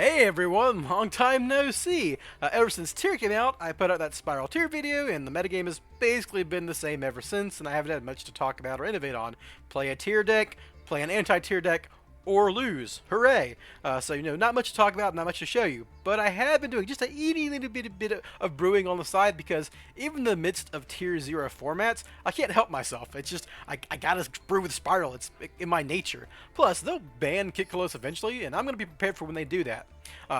Hey everyone, long time no see! Ever since Tier came out, I put out that Spyral Tier video, and the metagame has basically been the same ever since, and I haven't had much to talk about or innovate on. Play a tier deck, play an anti-tier deck, or lose. Hooray! So, not much to talk about, not much to show you. But I have been doing just a itty little bit of brewing on the side because even in the midst of Tier 0 formats, I can't help myself. It's just, I gotta brew with Spyral. It's in my nature. Plus, they'll ban Quik Fix eventually, and I'm gonna be prepared for when they do that.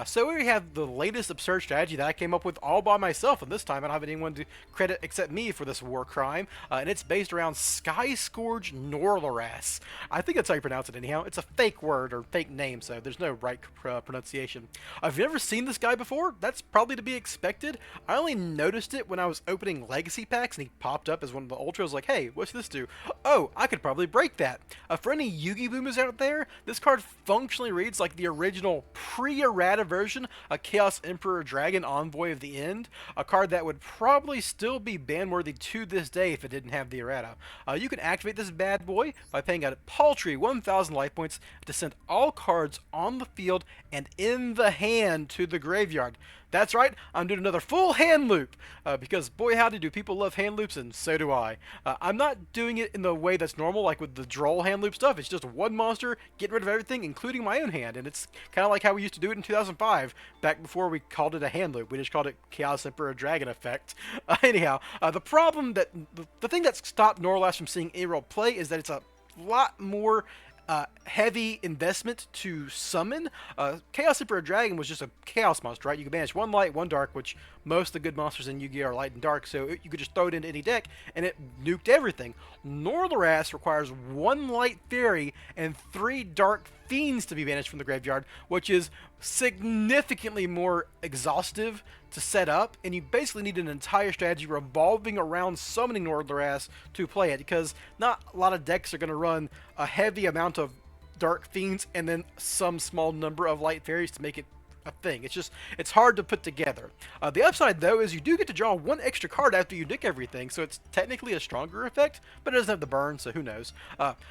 So we have the latest absurd strategy that I came up with all by myself, and this time I don't have anyone to credit except me for this war crime, and it's based around Sky Scourge Norloras. I think that's how you pronounce it anyhow. It's a fake word or fake name, so there's no right pronunciation. If you've never seen this guy before, that's probably to be expected. I only noticed it when I was opening legacy packs, and he popped up as one of the ultras like, hey, what's this do? Oh, I could probably break that. For any Yugi boomers out there, this card functionally reads like the original pre-errata version, a Chaos Emperor Dragon Envoy of the End, a card that would probably still be ban-worthy to this day if it didn't have the errata. You can activate this bad boy by paying a paltry 1,000 life points to send all cards on the field and in the hand to the graveyard. That's right, I'm doing another full hand loop, because boy howdy do people love hand loops, and so do I. I'm not doing it in the way that's normal, like with the droll hand loop stuff. It's just one monster, getting rid of everything, including my own hand, and it's kind of like how we used to do it in 2005, back before we called it a hand loop. We just called it Chaos Emperor Dragon Effect. Anyhow, the problem that, the thing that stopped Norlas from seeing any real play is that it's a lot more heavy investment to summon. Chaos Emperor Dragon was just a chaos monster, right? You could banish one light, one dark, which most of the good monsters in Yu-Gi-Oh! Are light and dark, so you could just throw it into any deck, and it nuked everything. Norloras requires one light fairy and 3 dark fiends to be banished from the graveyard, which is significantly more exhaustive to set up, and you basically need an entire strategy revolving around summoning Norloras to play it, because not a lot of decks are going to run a heavy amount of dark fiends and then some small number of light fairies to make it a thing. It's hard to put together. The upside though is you do get to draw one extra card after you nick everything, so it's technically a stronger effect, but it doesn't have the burn, so who knows.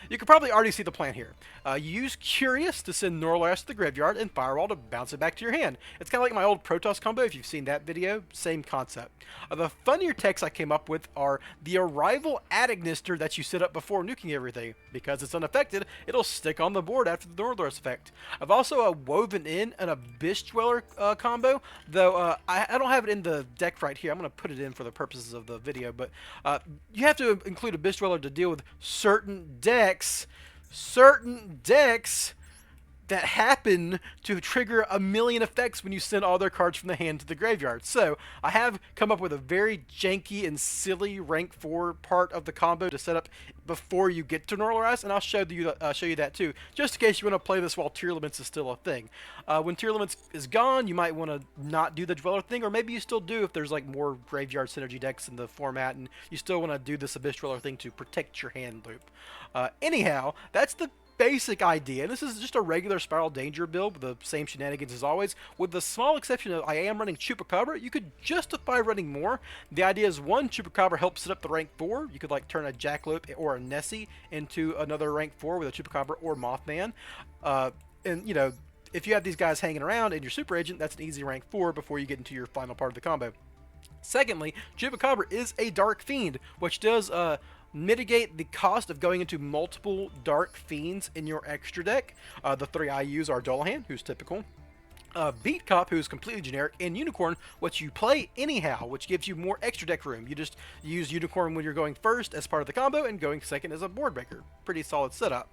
You can probably already see the plan here. You use Curious to send Norlas to the graveyard and Firewall to bounce it back to your hand. It's kind of like my old Protoss combo, if you've seen that video, same concept. The funnier texts I came up with are the Arrival Adignister that you set up before nuking everything. Because it's unaffected, it'll stick on the board after the Norloras effect. I've also woven in an Abyss Dweller combo, though I don't have it in the deck right here. I'm going to put it in for the purposes of the video, but you have to include Abyss Dweller to deal with certain decks that happen to trigger a million effects when you send all their cards from the hand to the graveyard. So I have come up with a very janky and silly rank 4 part of the combo to set up before you get to Norloras, and I'll show you that too, just in case you want to play this while Tier Limits is still a thing. When Tier Limits is gone, you might want to not do the Dweller thing, or maybe you still do if there's like more graveyard synergy decks in the format, and you still want to do this Abyss Dweller thing to protect your hand loop. Anyhow, that's the basic idea. This is just a regular Spyral Danger build with the same shenanigans as always, with the small exception of I am running Chupacabra. You could justify running more. The idea is, one, Chupacabra helps set up the rank 4. You could like turn a Jackalope or a Nessie into another rank 4 with a Chupacabra or Mothman. And if you have these guys hanging around in your Super Agent, that's an easy rank 4 before you get into your final part of the combo. Secondly, Chupacabra is a Dark Fiend, which does mitigate the cost of going into multiple Dark Fiends in your extra deck. The 3 I use are Dullahan, who's typical, Beat Cop, who's completely generic, and Unicorn, which you play anyhow, which gives you more extra deck room. You just use Unicorn when you're going first as part of the combo, and going second as a board breaker. Pretty solid setup.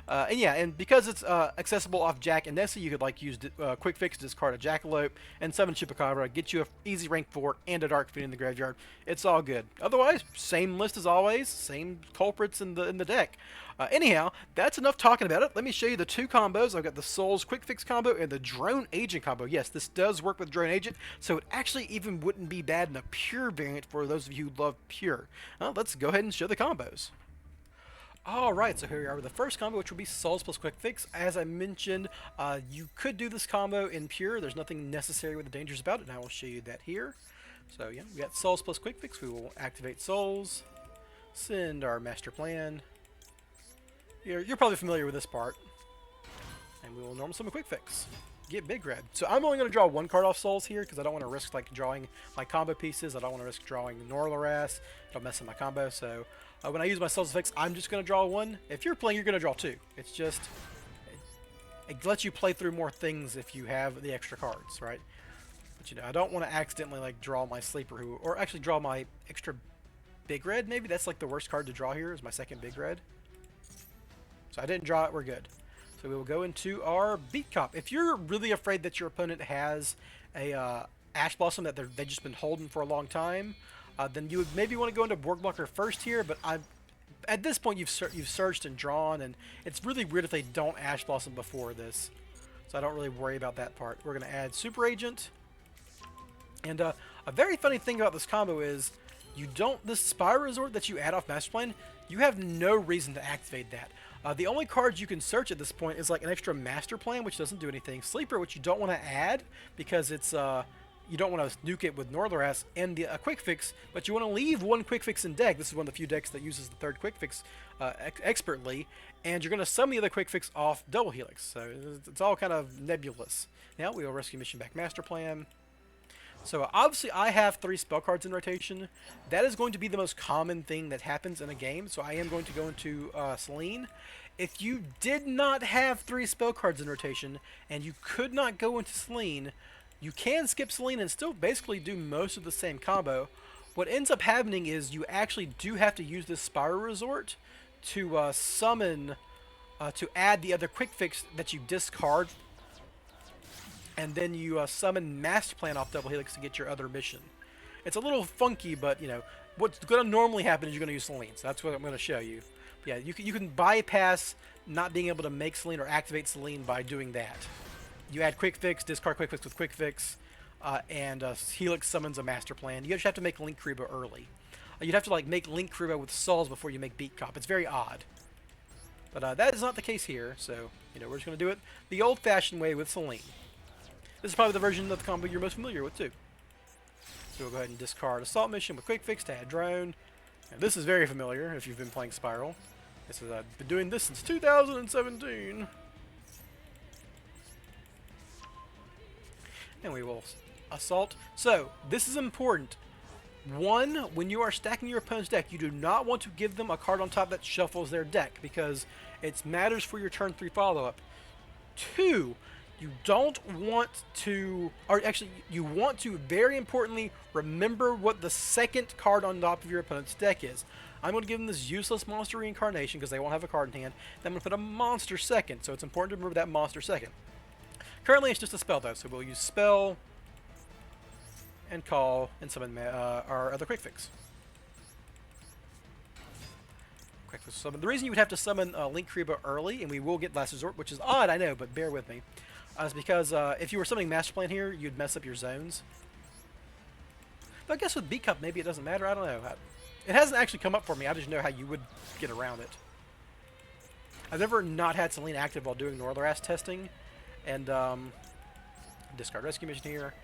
And because it's accessible off Jack and Nessie, you could like use Quik Fix to discard a Jackalope and summon Chupacabra, get you an easy rank 4 and a Dark Fiend in the graveyard. It's all good. Otherwise, same list as always, same culprits in the deck. Anyhow, that's enough talking about it. Let me show you the 2 combos. I've got the Souls Quik Fix combo and the Drone Agent combo. Yes, this does work with Drone Agent, so it actually even wouldn't be bad in a pure variant for those of you who love pure. Let's go ahead and show the combos. Alright, so here we are with the first combo, which will be Souls plus Quik Fix. As I mentioned, you could do this combo in pure. There's nothing necessary with the dangers about it, and I will show you that here. So yeah, we got Souls plus Quik Fix. We will activate Souls, send our Master Plan. You're probably familiar with this part. And we will normal summon Quik Fix. get Big Red. So I'm only going to draw one card off Souls here because I don't want to risk like drawing my combo pieces. I don't want to risk drawing Norlaras. It'll mess up my combo. So when I use my Souls effects, I'm just going to draw one. If you're playing, you're going to draw two. It's just it lets you play through more things if you have the extra cards, right? But you know, I don't want to accidentally like draw my Sleeper who, or actually draw my extra Big Red. Maybe that's like the worst card to draw here is my second Big Red. So I didn't draw it. We're good. So we will go into our Beat Cop. If you're really afraid that your opponent has a Ash Blossom that they've just been holding for a long time, then you would maybe want to go into Borg Blocker first here. But at this point you've searched and drawn, and it's really weird if they don't Ash Blossom before this. So I don't really worry about that part. We're going to add Super Agent. And a very funny thing about this combo is this Spyral Resort that you add off Master Plan, you have no reason to activate that. The only cards you can search at this point is like an extra Master Plan, which doesn't do anything. Sleeper, which you don't want to add because it's you don't want to nuke it with Norlaras, and a Quik Fix, but you want to leave one Quik Fix in deck. This is one of the few decks that uses the third Quik Fix expertly, and you're going to summon the other Quik Fix off Double Helix. So it's all kind of nebulous. Now we will rescue Mission back Master Plan. So obviously I have 3 spell cards in rotation. That is going to be the most common thing that happens in a game, so I am going to go into Selene. If you did not have 3 spell cards in rotation, and you could not go into Selene, you can skip Selene and still basically do most of the same combo. What ends up happening is you actually do have to use this Spyral Resort to summon, to add the other Quik Fix that you discard, and then you summon Master Plan off Double Helix to get your other mission. It's a little funky, but you know what's going to normally happen is you're going to use Selene. So that's what I'm going to show you. But yeah, you can bypass not being able to make Selene or activate Selene by doing that. You add Quik Fix, discard Quik Fix with Quik Fix, and Helix summons a Master Plan. You just have to make Link Kruba early. You'd have to like make Link Kruba with Souls before you make Beat Cop. It's very odd. But that is not the case here. So you know we're just going to do it the old-fashioned way with Selene. This is probably the version of the combo you're most familiar with, too. So we'll go ahead and discard Assault Mission with Quik Fix to add Drone. Now, this is very familiar if you've been playing Spyral. I've been doing this since 2017. And we will Assault. So, this is important. 1, when you are stacking your opponent's deck, you do not want to give them a card on top that shuffles their deck, because it matters for your turn 3 follow-up. 2, you don't want to, or actually, you want to, very importantly, remember what the second card on top of your opponent's deck is. I'm going to give them this useless monster reincarnation because they won't have a card in hand. Then I'm going to put a monster second, so it's important to remember that monster second. Currently, it's just a spell, though, so we'll use spell and call and summon our other Quik Fix. Quik Fix summon. The reason you would have to summon Link Kruba early, and we will get Last Resort, which is odd, I know, but bear with me. Is because if you were summoning Master Plan here, you'd mess up your zones. But I guess with Beat Cup, maybe it doesn't matter. I don't know. It hasn't actually come up for me. I just know how you would get around it. I've never not had Selene active while doing Norlaras testing. And discard Rescue Mission here.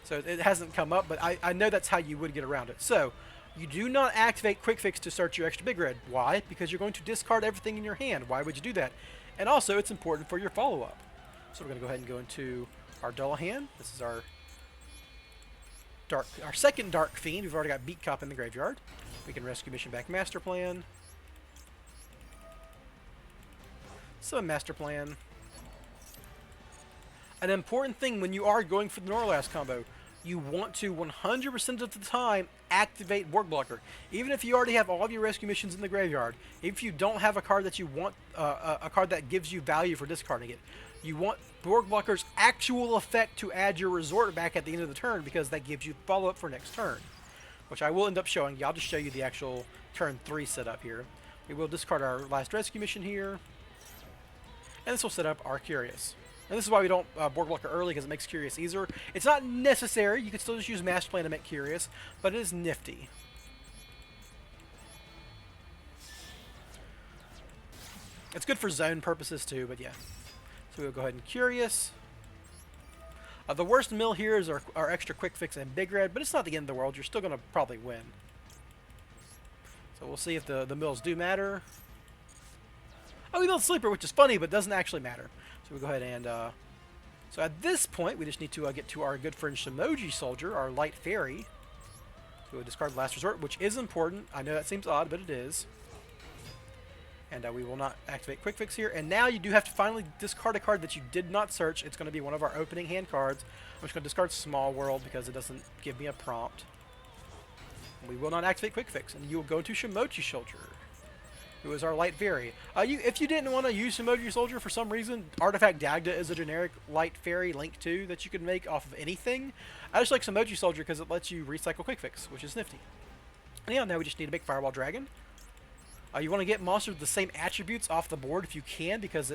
So it hasn't come up, but I know that's how you would get around it. So you do not activate Quik Fix to search your extra Big Red. Why? Because you're going to discard everything in your hand. Why would you do that? And also, it's important for your follow-up. So we're going to go ahead and go into our Dullahan. This is our second Dark Fiend. We've already got Beat Cop in the graveyard. We can rescue Mission back Master Plan. Summon Master Plan. An important thing when you are going for the Norlaras combo, you want to 100% of the time activate Borg Blocker. Even if you already have all of your rescue missions in the graveyard, if you don't have a card that you want, a card that gives you value for discarding it, you want Borg Blocker's actual effect to add your resort back at the end of the turn, because that gives you follow-up for next turn, which I will end up showing you. I'll just show you the actual turn 3 setup here. We will discard our last rescue mission here, and this will set up our Curious. And this is why we don't Borg Blocker early, because it makes Curious easier. It's not necessary. You can still just use Master Plan to make Curious, but it is nifty. It's good for zone purposes too, but yeah. So we'll go ahead and Curious. The worst mill here is our extra Quik Fix and Big Red, but it's not the end of the world. You're still going to probably win. So we'll see if the mills do matter. Oh, we built Sleeper, which is funny, but doesn't actually matter. So we'll go ahead and so at this point we just need to get to our good friend Shimoji Soldier, our light fairy. So we'll discard Last Resort, which is important. I know that seems odd, but it is. And we will not activate Quik Fix here. And now you do have to finally discard a card that you did not search. It's going to be one of our opening hand cards. I'm just going to discard Small World because it doesn't give me a prompt. And we will not activate Quik Fix. And you will go to Shimoji Soldier, who is our light fairy. If you didn't want to use Shimoji Soldier for some reason, Artifact Dagda is a generic light fairy Link 2 that you can make off of anything. I just like Shimoji Soldier because it lets you recycle Quik Fix, which is nifty. And yeah, now we just need to make Fireball Dragon. You want to get monsters with the same attributes off the board if you can, because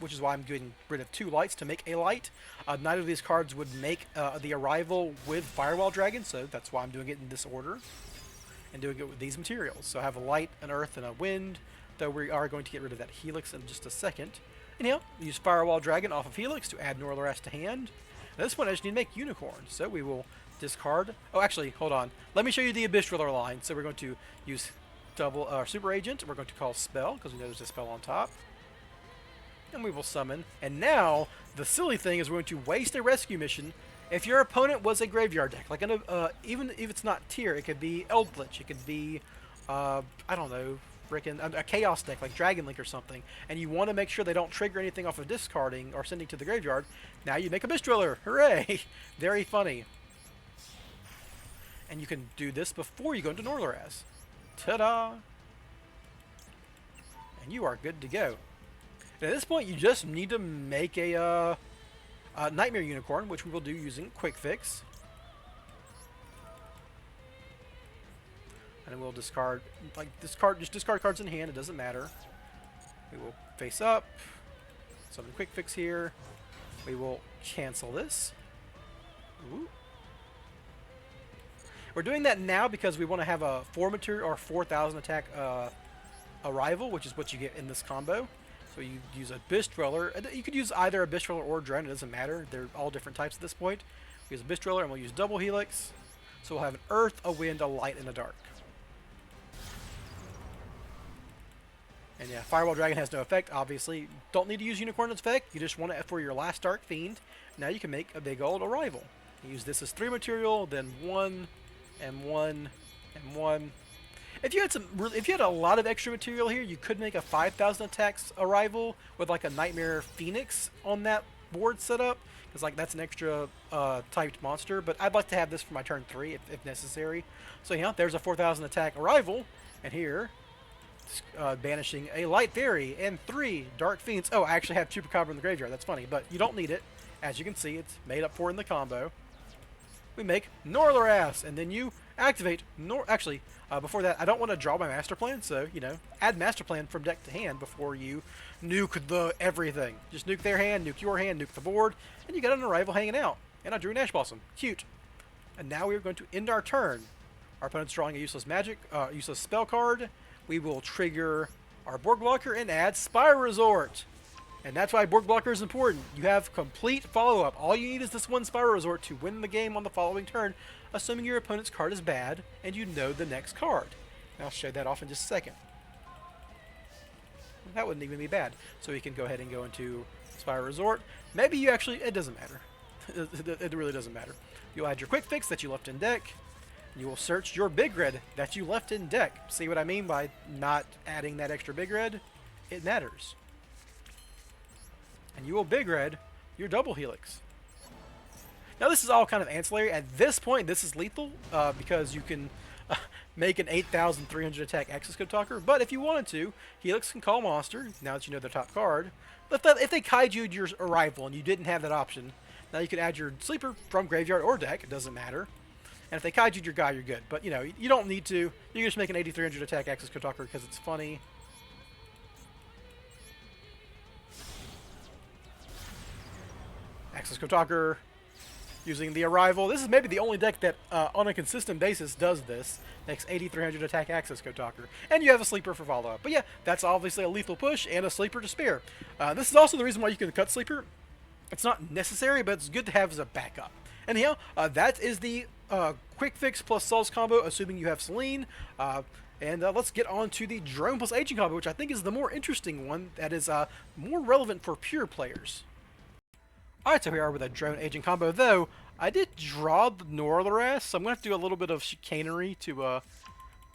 which is why I'm getting rid of 2 lights to make a light. Neither of these cards would make the Arrival with Firewall Dragon, so that's why I'm doing it in this order. And doing it with these materials. So I have a light, an earth, and a wind, though we are going to get rid of that Helix in just a second. Anyhow, use Firewall Dragon off of Helix to add Norlaras to hand. At this point I just need to make Unicorn, so we will discard... Oh, actually, hold on. Let me show you the Abyss Driller line. So we're going to use Super Agent. We're going to call Spell, because we know there's a spell on top. And we will summon. And now, the silly thing is we're going to waste a rescue mission. If your opponent was a graveyard deck, like even if it's not tier, it could be Eldritch, it could be, I don't know, frickin' a Chaos deck like Dragon Link or something, and you want to make sure they don't trigger anything off of discarding or sending to the graveyard, now you make Abyss Driller. Hooray! Very funny. And you can do this before you go into Norlaras. Ta-da! And you are good to go. And at this point, you just need to make a Nightmare Unicorn, which we will do using Quik Fix. And we'll discard, just discard cards in hand, it doesn't matter. We will face up, summon Quik Fix here. We will cancel this. Ooh. We're doing that now because we want to have a 4 material or 4,000 attack Arrival, which is what you get in this combo. So you use Abyss Driller. You could use either Abyss Driller or Drone, it doesn't matter. They're all different types at this point. We use Abyss Driller and we'll use double Helix. So we'll have an Earth, a Wind, a Light, and a Dark. And yeah, Firewall Dragon has no effect, obviously. Don't need to use Unicorn's effect. You just want it for your last Dark Fiend. Now you can make a big old Arrival. You use this as 3 material, then 1, and 1, and 1. If you had a lot of extra material here, you could make a 5,000 attacks Arrival with like a Nightmare Phoenix on that board setup, because like that's an extra typed monster. But I'd like to have this for my turn 3 if necessary. So yeah, there's a 4,000 attack Arrival, and here, banishing a Light Fairy and 3 Dark Fiends. Oh, I actually have Chupacabra in the graveyard. That's funny, but you don't need it. As you can see, it's made up for in the combo. We make Norlaras, and then you activate Actually, before that, I don't want to draw my Master Plan, so, you know, add Master Plan from deck to hand before you nuke the everything. Just nuke their hand, nuke your hand, nuke the board, and you got an Arrival hanging out. And I drew an Ash Blossom. Cute. And now we're going to end our turn. Our opponent's drawing a useless spell card. We will trigger our Board Blocker and add Spyral Resort. And that's why Board Blocker is important. You have complete follow-up. All you need is this one Spyral Resort to win the game on the following turn, assuming your opponent's card is bad and you know the next card. And I'll show that off in just a second. That wouldn't even be bad. So we can go ahead and go into Spyral Resort. Maybe you actually... It doesn't matter. It really doesn't matter. You'll add your Quik Fix that you left in deck. You will search your Big Red that you left in deck. See what I mean by not adding that extra Big Red? It matters. And you will Big Red your double Helix. Now this is all kind of ancillary. At this point, this is lethal because you can make an 8,300 attack Access Code Talker. But if you wanted to, Helix can call Monster, now that you know their top card. But if they kaiju'd your Arrival and you didn't have that option, now you can add your Sleeper from graveyard or deck, it doesn't matter. And if they kaiju'd your guy, you're good. But, you know, you don't need to. You can just make an 8,300 attack Access Code Talker because it's funny. Access Code Talker, using the Arrival. This is maybe the only deck that, on a consistent basis, does this. Makes 8,300 attack Access Code Talker. And you have a Sleeper for follow-up. But yeah, that's obviously a lethal push and a Sleeper to spare. This is also the reason why you can cut Sleeper. It's not necessary, but it's good to have as a backup. Anyhow, that is the Quik Fix plus Souls combo, assuming you have Selene. And let's get on to the drone plus agent combo, which I think is the more interesting one that is more relevant for pure players. Alright, so here we are with a drone agent combo, though I did draw the Northern, so I'm going to have to do a little bit of chicanery to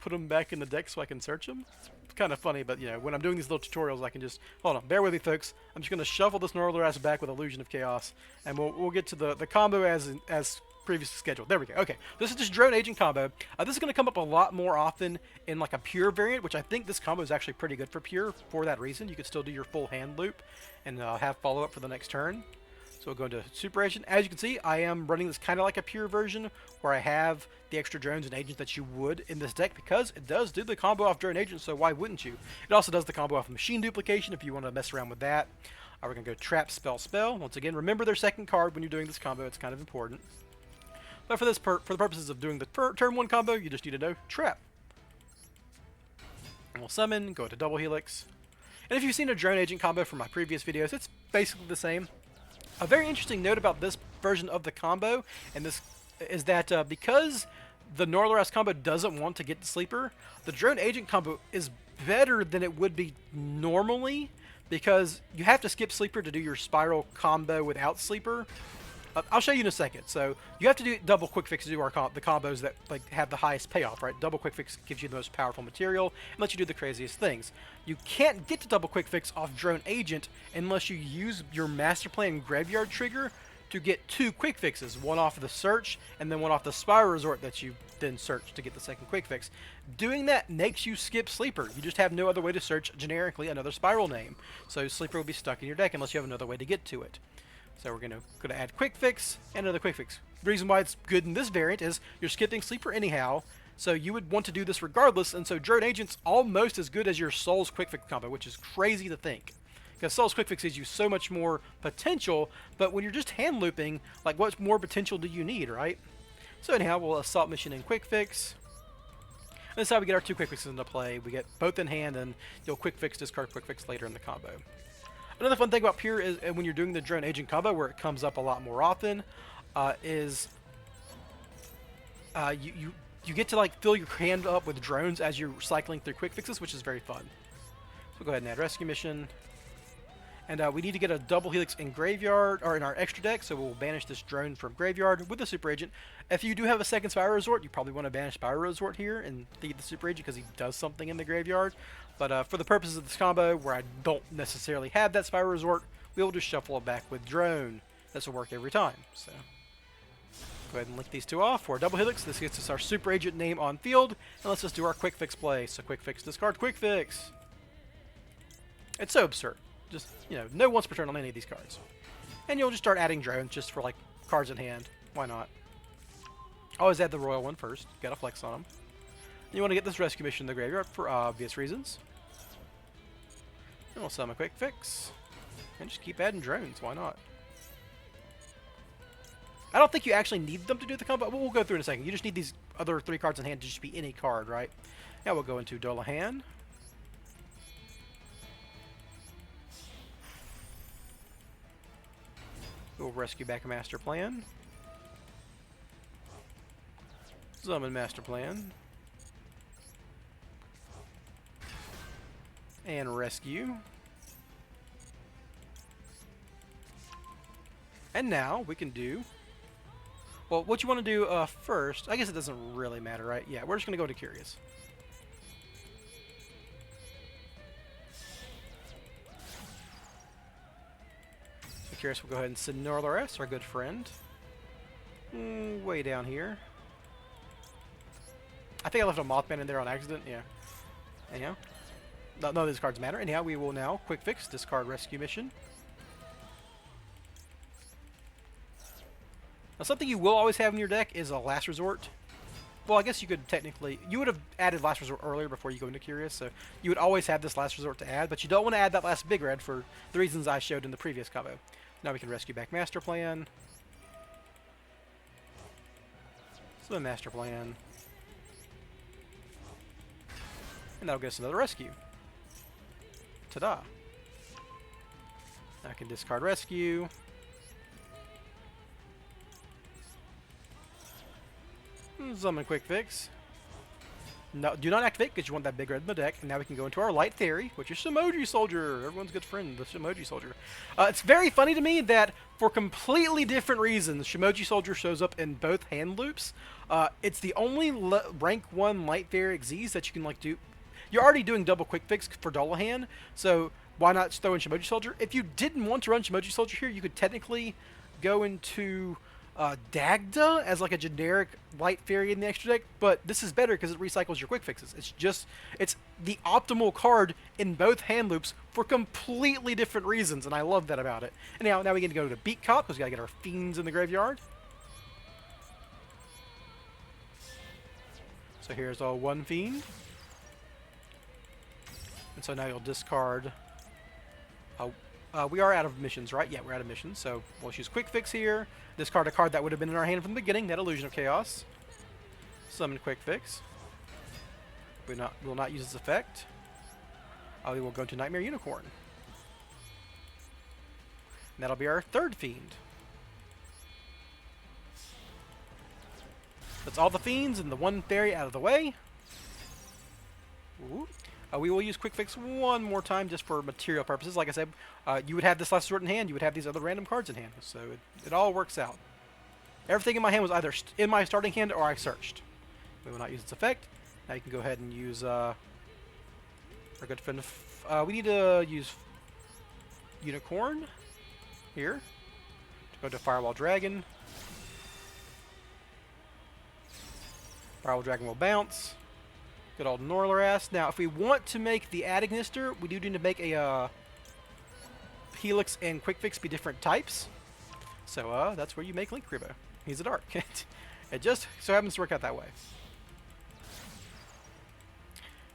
put them back in the deck so I can search them. It's kind of funny, but you know, when I'm doing these little tutorials, I can just... Hold on, bear with me, folks. I'm just going to shuffle this Northern back with Illusion of Chaos, and we'll get to the combo as previously scheduled. There we go. Okay, this is just drone agent combo. This is going to come up a lot more often in like a pure variant, which I think this combo is actually pretty good for pure for that reason. You could still do your full hand loop and have follow-up for the next turn. So we'll go into Super Agent. As you can see, I am running this kind of like a pure version where I have the extra drones and agents that you would in this deck because it does do the combo off drone agents, so why wouldn't you? It also does the combo off machine duplication if you want to mess around with that. We're going to go Trap, Spell, Spell. Once again, remember their second card when you're doing this combo. It's kind of important. But for the purposes of doing the turn 1 combo, you just need to know Trap. And we'll summon, go to Double Helix. And if you've seen a drone agent combo from my previous videos, it's basically the same. A very interesting note about this version of the combo, and this is that because the Northern combo doesn't want to get the sleeper, the drone agent combo is better than it would be normally because you have to skip sleeper to do your Spyral combo without sleeper. I'll show you in a second. So you have to do double Quik Fix to do the combos that like have the highest payoff, right? Double Quik Fix gives you the most powerful material and lets you do the craziest things. You can't get to double Quik Fix off drone agent unless you use your master plan graveyard trigger to get 2 Quik Fixes, one off of the search and then one off the Spyral resort that you then search to get the second Quik Fix. Doing that makes you skip sleeper. You just have no other way to search generically another Spyral name. So sleeper will be stuck in your deck unless you have another way to get to it. So we're going to add Quik Fix and another Quik Fix. The reason why it's good in this variant is you're skipping sleeper anyhow, so you would want to do this regardless, and so drone agent's almost as good as your Soul's Quik Fix combo, which is crazy to think. Because Soul's Quik Fix gives you so much more potential, but when you're just hand looping, like what more potential do you need, right? So anyhow, we'll Assault Mission and Quik Fix. And this is how we get our 2 Quik Fixes into play. We get both in hand, and you'll Quik Fix, discard Quik Fix later in the combo. Another fun thing about Pure is when you're doing the drone agent combo, where it comes up a lot more often, is you get to like fill your hand up with drones as you're cycling through Quik Fixes, which is very fun. So we'll go ahead and add Rescue Mission. And we need to get a double Helix in Graveyard, or in our extra deck, so we'll banish this drone from Graveyard with the Super Agent. If you do have a second Spyral Resort, you probably want to banish Spyral Resort here and feed the Super Agent because he does something in the Graveyard. But for the purposes of this combo, where I don't necessarily have that Spyral Resort, we'll just shuffle it back with Drone. This will work every time. So go ahead and link these 2 off for a double Helix. This gets us our Super Agent name on field, and let's just do our Quik Fix play. So Quik Fix, discard Quik Fix. It's so absurd. Just, you know, no once per turn on any of these cards. And you'll just start adding drones just for, like, cards in hand. Why not? Always add the royal one first. Gotta flex on them. You want to get this Rescue Mission in the graveyard for obvious reasons. And we'll summon a Quik Fix. And just keep adding drones. Why not? I don't think you actually need them to do the combo. We'll go through in a second. You just need these other 3 cards in hand to just be any card, right? Now we'll go into Dullahan. We'll rescue back a Master Plan. Summon Master Plan. And rescue. And now we can do... Well, what you want to do first... I guess it doesn't really matter, right? Yeah, we're just going to go to Curious. Curious, we'll go ahead and send Northern, our good friend. Way down here. I think I left a Mothman in there on accident, yeah. Anyhow. None of these cards matter. Anyhow, we will now Quik Fix, discard Rescue Mission. Now, something you will always have in your deck is a Last Resort. Well, I guess you could technically... You would have added Last Resort earlier before you go into Curious, so you would always have this Last Resort to add, but you don't want to add that last big red for the reasons I showed in the previous combo. Now we can rescue back Master Plan. So Master Plan. And that'll get us another rescue. Ta-da. I can discard Rescue. Summon Quik Fix. No, do not activate because you want that big red in the deck. And now we can go into our light theory, which is Shimoji Soldier. Everyone's good friend, the Shimoji Soldier. It's very funny to me that for completely different reasons, Shimoji Soldier shows up in both hand loops. It's the only rank 1 light theory Xyz that you can like do. You're already doing double Quik Fix for Dullahan, so why not throw in Shimoji Soldier? If you didn't want to run Shimoji Soldier here, you could technically go into Dagda as like a generic light fairy in the extra deck, but this is better because it recycles your Quik Fixes. It's the optimal card in both hand loops for completely different reasons, and I love that about it. And now we get to go to Beat Cop because we gotta get our fiends in the graveyard. So here's all one fiend. And so now you'll discard. We are out of missions, right? Yeah, we're out of missions. So we'll use Quik Fix here. Discard a card that would have been in our hand from the beginning, that Illusion of Chaos. Summon Quik Fix. We will not use its effect. We will go into Nightmare Unicorn. And that'll be our third fiend. That's all the fiends and the one fairy out of the way. Ooh. We will use Quik Fix one more time just for material purposes. Like I said, you would have this last resort in hand, you would have these other random cards in hand. So it all works out. Everything in my hand was either in my starting hand or I searched. We will not use its effect. Now you can go ahead and use our good friend. We need to use Unicorn here to go to Firewall Dragon. Firewall Dragon will bounce. Good old Norlaras. Now, if we want to make the Adagnister, we do need to make a Helix and Quik Fix be different types. So that's where you make Link Kribo. He's a dark. It just so happens to work out that way.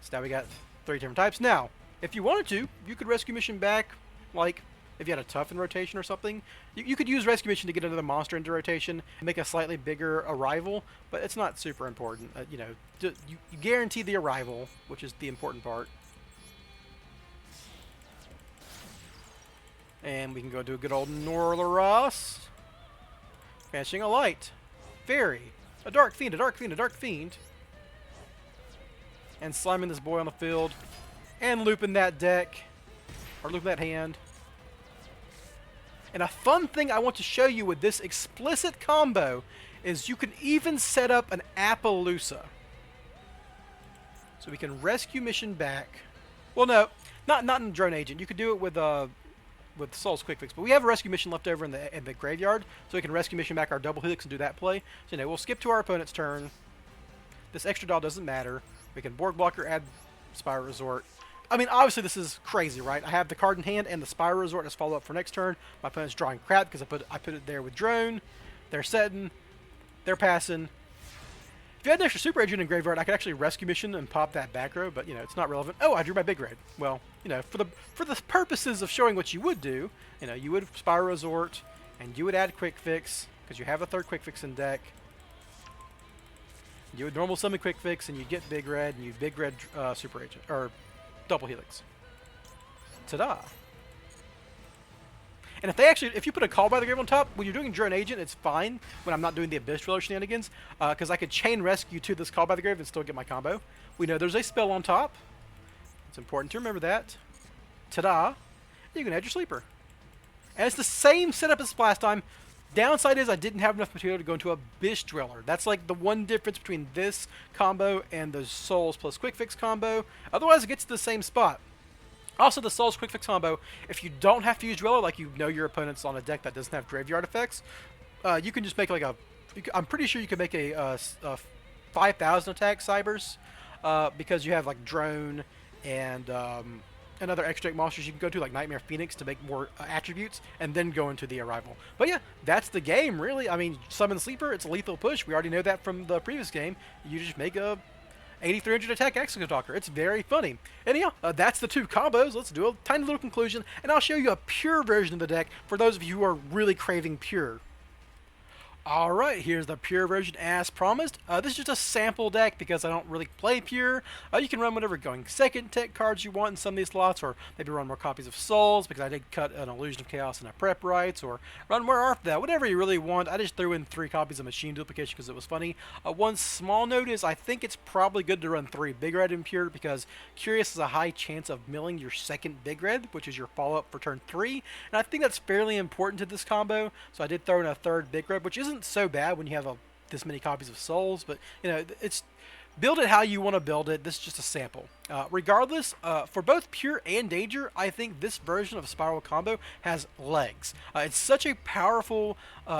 So now we got 3 different types. Now, if you wanted to, you could Rescue Mission back, like if you had a Tough in rotation or something. You could use Rescue Mission to get another monster into rotation, make a slightly bigger arrival, but it's not super important. You know, you guarantee the arrival, which is the important part. And we can go do a good old Norlaras. Banishing a light. Fairy. A dark fiend, a dark fiend, a dark fiend. And slamming this boy on the field. And looping that deck. Or looping that hand. And a fun thing I want to show you with this explicit combo is you can even set up an Appaloosa. So we can Rescue Mission back. Well, no, not in Drone Agent. You could do it with Soul's Quik Fix, but we have a Rescue Mission left over in the graveyard, so we can Rescue Mission back our double Helix and do that play. So we'll skip to our opponent's turn. This extra doll doesn't matter. We can Board Blocker, add Spyral Resort. I mean, obviously this is crazy, right? I have the card in hand and the Spyral Resort as follow-up for next turn. My opponent's drawing crap because I put it there with Drone. They're setting. They're passing. If you had an extra Super Agent in graveyard, I could actually Rescue Mission and pop that back row, but, it's not relevant. Oh, I drew my big red. Well, for the purposes of showing what you would do, you would Spyral Resort, and you would add Quik Fix, because you have a third Quik Fix in deck. You would normal summon Quik Fix, and you'd get big red, and you'd big red Super Agent, or double Helix. Ta-da! And if you put a Call by the Grave on top, when you're doing Drone Agent, it's fine when I'm not doing the Abyss Driller shenanigans, because I could chain Rescue to this Call by the Grave and still get my combo. We know there's a spell on top. It's important to remember that. Ta-da! You can add your Sleeper. And it's the same setup as last time. Downside is I didn't have enough material to go into Abyss Driller. That's like the one difference between this combo and the Souls plus Quik Fix combo. Otherwise, it gets to the same spot. Also, the Souls Quik Fix combo, if you don't have to use Driller, like your opponent's on a deck that doesn't have graveyard effects, you can just make like I'm pretty sure you can make a 5,000 attack Cybers, because you have like Drone and other extra deck monsters you can go to, like Nightmare Phoenix, to make more attributes, and then go into the Arrival. But yeah, that's the game, really. I mean, Summon Sleeper, it's a lethal push. We already know that from the previous game. You just make a 8300 attack Executor. It's very funny. Anyhow, that's the 2 combos. Let's do a tiny little conclusion, and I'll show you a pure version of the deck for those of you who are really craving pure. Alright, here's the Pure version as promised. This is just a sample deck because I don't really play Pure. You can run whatever going second tech cards you want in some of these slots, or maybe run more copies of Souls because I did cut an Illusion of Chaos and a Prep Rights, or run more Art that, whatever you really want. I just threw in 3 copies of Machine Duplication because it was funny. One small note is I think it's probably good to run 3 Big Red in Pure because Curious has a high chance of milling your second Big Red, which is your follow-up for turn 3, and I think that's fairly important to this combo, so I did throw in a third Big Red, which isn't so bad when you have this many copies of Souls, but it's build it how you want to build it. This is just a sample. Regardless, for both Pure and Danger, I think this version of Spyral combo has legs. It's such a powerful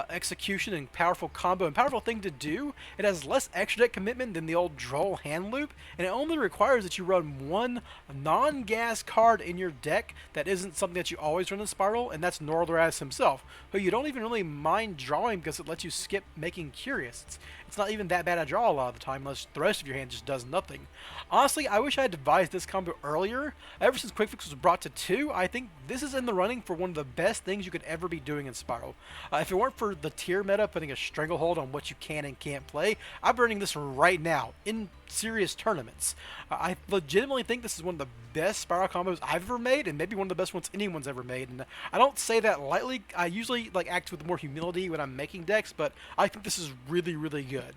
execution and powerful combo and powerful thing to do. It has less extra deck commitment than the old Droll hand loop, and it only requires that you run one non-gas card in your deck that isn't something that you always run in Spyral, and that's Northraz himself, who you don't even really mind drawing because it lets you skip making Curious. It's not even that bad a draw a lot of the time unless the rest of your hand just does nothing. Honestly, I wish I had devised this combo earlier. Ever since Quik Fix was brought to 2, I think this is in the running for one of the best things you could ever be doing in Spyral. If it weren't for the tier meta putting a stranglehold on what you can and can't play, I'm running this right now in serious tournaments. I legitimately think this is one of the best Spyral combos I've ever made, and maybe one of the best ones anyone's ever made. And I don't say that lightly. I usually act with more humility when I'm making decks, but I think this is really, really good.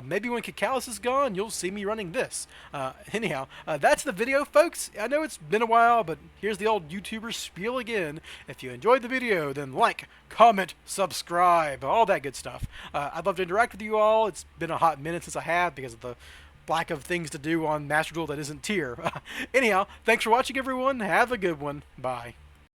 Maybe when Cacalis is gone, you'll see me running this. Anyhow, that's the video, folks. I know it's been a while, but here's the old YouTuber spiel again. If you enjoyed the video, then like, comment, subscribe, all that good stuff. I'd love to interact with you all. It's been a hot minute since I have because of the lack of things to do on Master Duel that isn't tier. Anyhow, thanks for watching, everyone. Have a good one. Bye.